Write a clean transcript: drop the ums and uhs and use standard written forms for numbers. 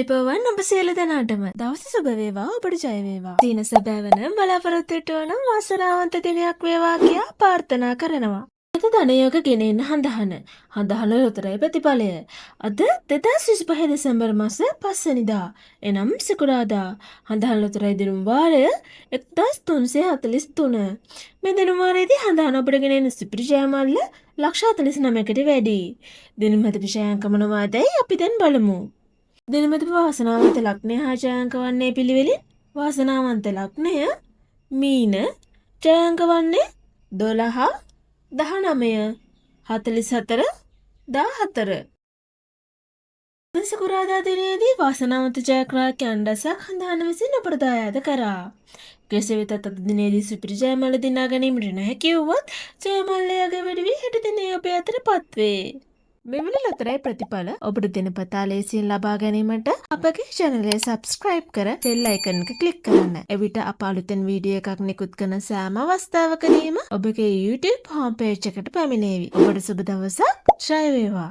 අයිබෝවන් ඔබ සියලු දෙනාටම දවස සුබ වේවා ඔබට ජය වේවා. දින සැබෑවන බලාපොරොත්තු වන වාසනාවන්ත දිනයක් වේවා කියා ප්‍රාර්ථනා කරනවා. අද ධනයෝග ගෙනෙන්න හඳහන ලොතරැයි ප්‍රතිඵලය. අද 2025 දෙසැම්බර් මාස 5 වෙනිදා එනම් සිකුරාදා. හඳහන ලොතරැයි දිනුම් වාරය 1343. මේ දිනුම් වාරයේදී හඳහන ඔබට ගෙනෙන සුපිරි ජය මල්ල 49කට වැඩි. දිනුම් හද විෂයාංක මොනවාදයි අපි දැන් බලමු. දිනමද වාසනාවන්ත ලග්නය හා ජයාංක වන්නේ පිළිවෙලින් වාසනාවන්ත ලග්නය මීන, ජයාංක වන්නේ 12, 19, 44, 14. සිකුරාදා දිනයේදී වාසනාවන්ත ජයග්‍රාහකයන් රැසක් හඳහන විසින් අපට දායාද කරා. කෙසේ වෙතත් අද දිනයේදී සුපිරි ජයමල්ල දිනා ගැනීමට නොහැකි වුවත් ජයමල්ලයාගේ වැඩි වී හෙට දිනේ ඔබ අතරපත් වේ. මෙවැනි ලොතරැයි ප්‍රතිඵල ඔබට දිනපතා ලේසියෙන් ලබා ගැනීමට අපගේ channel එක subscribe කර bell icon එක click කරන්න. එවිට අප අලුතෙන් වීඩියෝ එකක් නිකුත් කරන සෑම අවස්ථාවකදීම ඔබගේ YouTube home page එකට පැමිණේවි. ඔබට සුබ දවසක්. ජය වේවා.